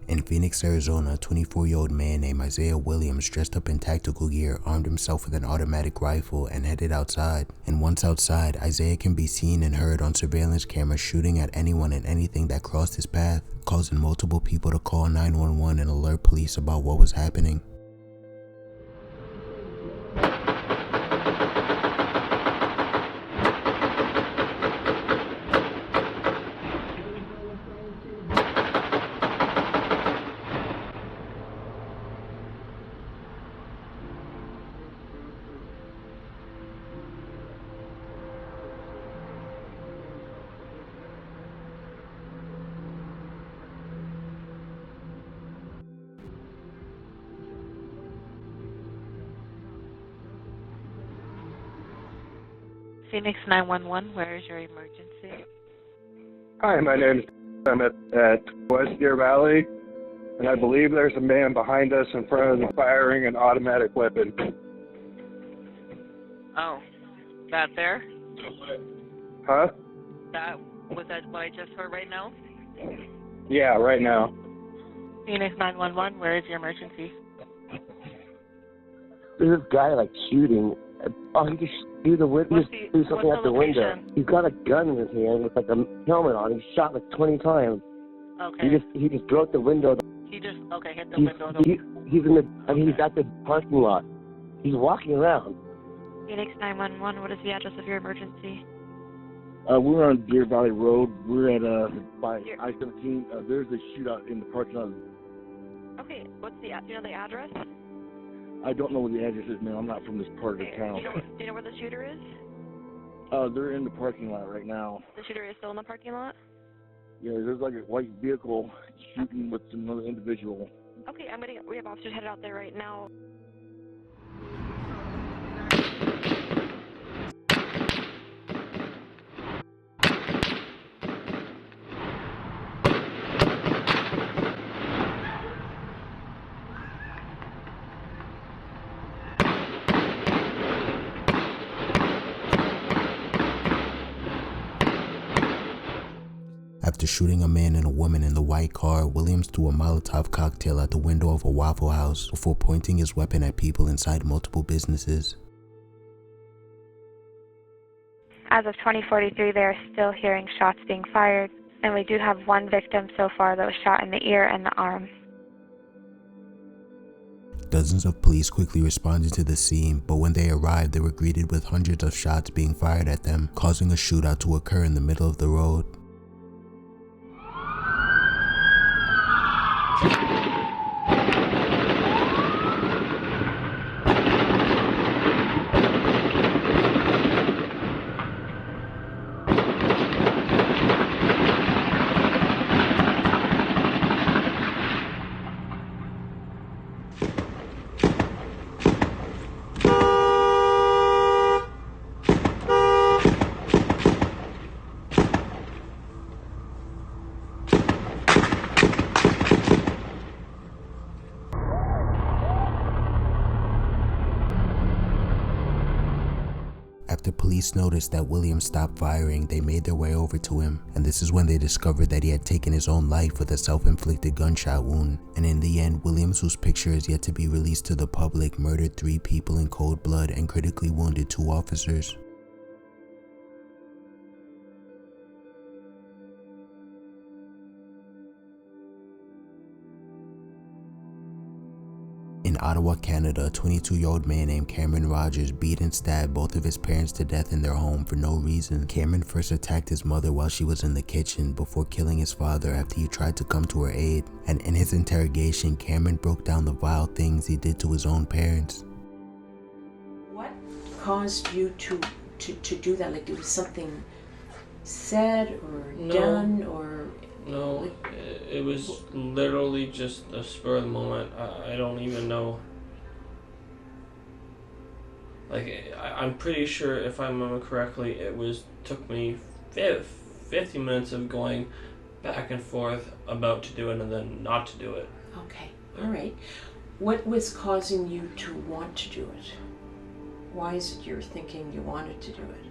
In Phoenix, Arizona, a 24-year-old man named Isaiah Williams dressed up in tactical gear, armed himself with an automatic rifle, and headed outside. And once outside, Isaiah can be seen and heard on surveillance cameras shooting at anyone and anything that crossed his path, causing multiple people to call 911 and alert police about what was happening. Phoenix 911, where is your emergency? Hi, my name's I'm at West Deer Valley, and I believe there's a man behind us in front of the firing an automatic weapon. Oh, that there? Huh? Was that what I just heard right now? Yeah, right now. Phoenix 911, where is your emergency? There's this guy like shooting. Oh, he just threw something out the window. He's got a gun in his hand with like a helmet on. He shot like 20 times. Okay. He just broke the window. He just hit the window. He's at the parking lot. He's walking around. Phoenix 911, what is the address of your emergency? We're on Deer Valley Road. We're at by I-17. There's a shootout in the parking lot. Okay, do you know the address? I don't know what the address is, man. I'm not from this part of the town. Do you know where the shooter is? They're in the parking lot right now. The shooter is still in the parking lot? Yeah, there's like a white vehicle shooting with another individual. Okay, we have officers headed out there right now. After shooting a man and a woman in the white car, Williams threw a Molotov cocktail at the window of a Waffle House before pointing his weapon at people inside multiple businesses. As of 2043, they are still hearing shots being fired, and we do have one victim so far that was shot in the ear and the arm. Dozens of police quickly responded to the scene, but when they arrived, they were greeted with hundreds of shots being fired at them, causing a shootout to occur in the middle of the road. After police noticed that Williams stopped firing, they made their way over to him, and this is when they discovered that he had taken his own life with a self-inflicted gunshot wound. And in the end, Williams, whose picture is yet to be released to the public, murdered 3 people in cold blood and critically wounded 2 officers. In Ottawa, Canada, a 22-year-old man named Cameron Rogers beat and stabbed both of his parents to death in their home for no reason. Cameron first attacked his mother while she was in the kitchen before killing his father after he tried to come to her aid. And in his interrogation, Cameron broke down the vile things he did to his own parents. What caused you to do that? Like, it was something said or done or... No, it was literally just a spur of the moment. I don't even know. Like, I'm pretty sure, if I remember correctly, took me 50 minutes of going back and forth about to do it and then not to do it. Okay, all right. What was causing you to want to do it? Why is it you're thinking you wanted to do it?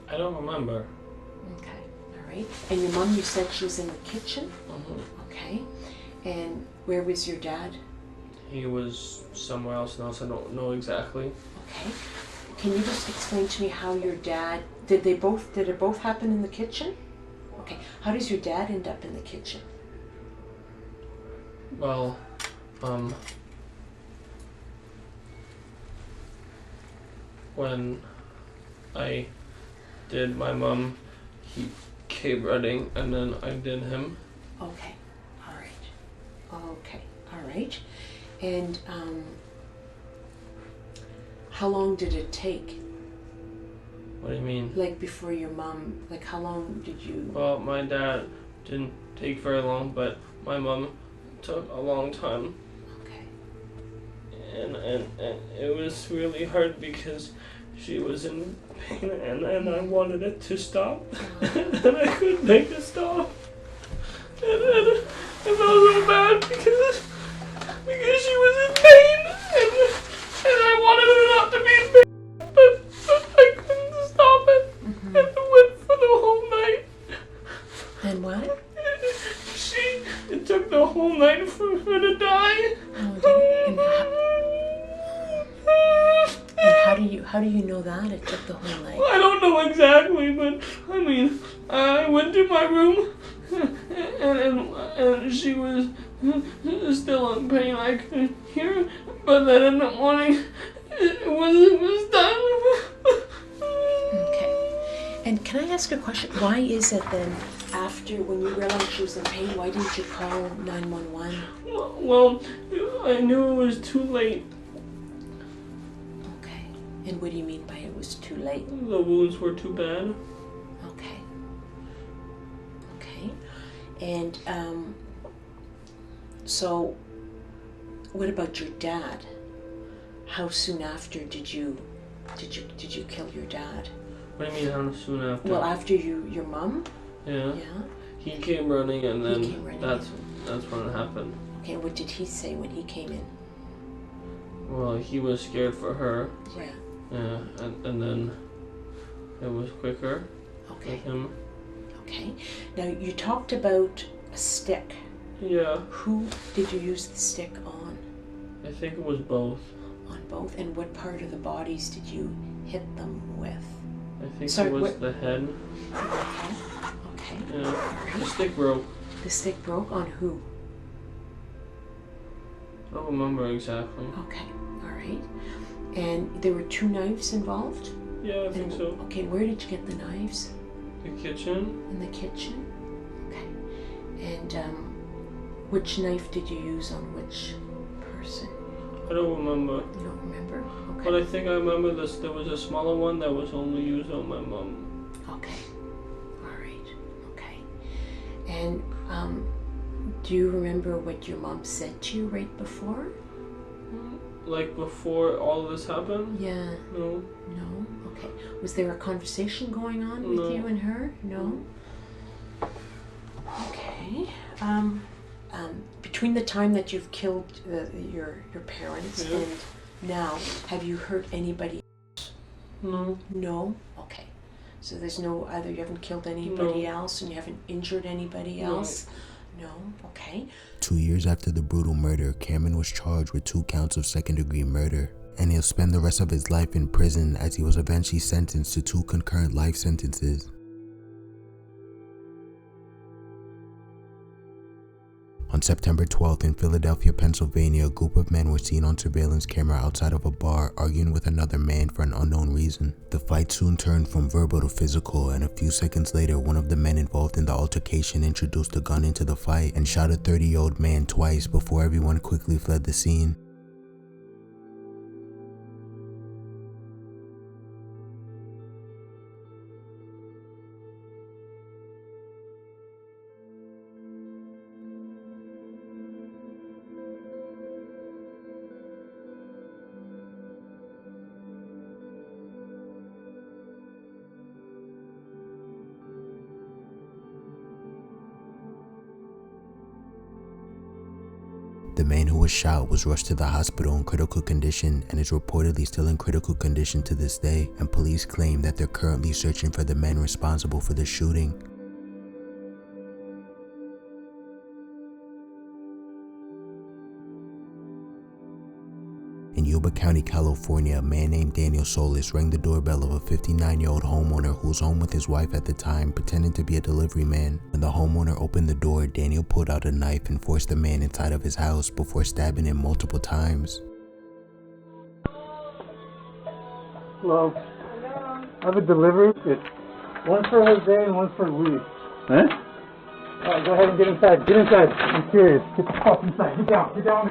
I don't remember. Okay, all right. right. And your mom, you said she was in the kitchen? Mm-hmm. Okay. And where was your dad? He was somewhere else I don't know exactly. Okay. Can you just explain to me how your dad, did it both happen in the kitchen? Okay. How does your dad end up in the kitchen? Well, when I did my mom, he came running, and then I did him. Okay. All right. Okay. All right. And how long did it take? What do you mean? Like before your mom, like how long did you? Well, my dad didn't take very long, but my mom took a long time. Okay. And it was really hard because she was in pain, and I wanted it to stop, and I couldn't make it stop. And I felt so bad because she was in pain, and I wanted her not to be in pain, but I couldn't stop it. And it went for the whole night. And what? It took the whole night for her to die. And how do you know that it took the whole night? I don't know exactly, but I mean, I went to my room, and she was still in pain. I could hear her, but then in the morning, it was done. Okay. And can I ask a question? Why is it then, after, when you realized she was in pain, why didn't you call 911? Well, I knew it was too late. Okay. And what do you mean by it was too late? The wounds were too bad. Okay. Okay. And so what about your dad? How soon after did you kill your dad? What do you mean how soon after? Well, after your mom? Yeah. Yeah. He came running, and then that's in. when it happened. Okay, what did he say when he came in? Well, he was scared for her. Yeah. Yeah, and then it was quicker Okay. with him. Okay. Now, you talked about a stick. Yeah. Who did you use the stick on? I think it was both. On both? And what part of the bodies did you hit them with? I think it was the head. Okay. Okay. Yeah. The stick broke. The stick broke on who? I don't remember exactly. Okay. All right. And there were 2 knives involved? Yeah, I think so. Okay, where did you get the knives? The kitchen. In the kitchen? Okay. And which knife did you use on which person? I don't remember. You don't remember? Okay. But I think I remember this. There was a smaller one that was only used on my mom. Okay. All right. Okay. And do you remember what your mom said to you right before? Like before all of this happened? Yeah. No. No? Okay. Was there a conversation going on with you and her? No? Okay. Between the time that you've killed your parents and now, have you hurt anybody else? No. No? Okay. So there's no other, you haven't killed anybody else and you haven't injured anybody else? No? Okay. 2 years after the brutal murder, Cameron was charged with 2 counts of second-degree murder, and he'll spend the rest of his life in prison as he was eventually sentenced to 2 concurrent life sentences. On September 12th in Philadelphia, Pennsylvania, a group of men were seen on surveillance camera outside of a bar arguing with another man for an unknown reason. The fight soon turned from verbal to physical, and a few seconds later, one of the men involved in the altercation introduced a gun into the fight and shot a 30-year-old man twice before everyone quickly fled the scene. The man who was shot was rushed to the hospital in critical condition and is reportedly still in critical condition to this day, and police claim that they're currently searching for the men responsible for the shooting. Yuba County, California, a man named Daniel Solis rang the doorbell of a 59-year-old homeowner who was home with his wife at the time, pretending to be a delivery man. When the homeowner opened the door, Daniel pulled out a knife and forced the man inside of his house before stabbing him multiple times. Hello. I have a delivery. It's one for Jose and one for Luis. Huh? Alright, go ahead and get inside. Get inside. I'm serious. Get the fuck inside. Get down. Get down.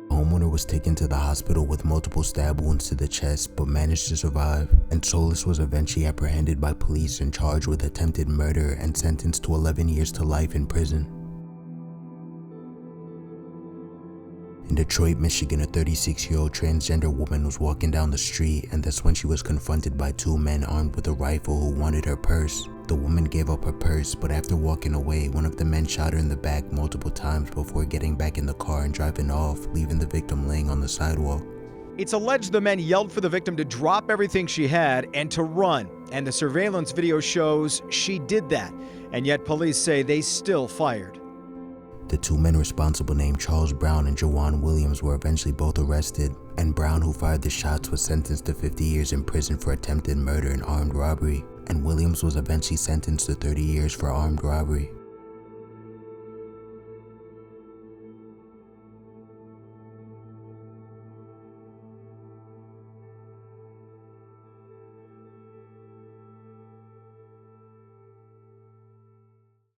The homeowner was taken to the hospital with multiple stab wounds to the chest, but managed to survive, and Solis was eventually apprehended by police and charged with attempted murder and sentenced to 11 years to life in prison. In Detroit, Michigan, a 36-year-old transgender woman was walking down the street, and that's when she was confronted by two men armed with a rifle who wanted her purse. The woman gave up her purse, but after walking away, one of the men shot her in the back multiple times before getting back in the car and driving off, leaving the victim laying on the sidewalk. It's alleged the men yelled for the victim to drop everything she had and to run, and the surveillance video shows she did that, and yet police say they still fired. The two men responsible, named Charles Brown and Jawan Williams, were eventually both arrested, and Brown, who fired the shots, was sentenced to 50 years in prison for attempted murder and armed robbery, and Williams was eventually sentenced to 30 years for armed robbery.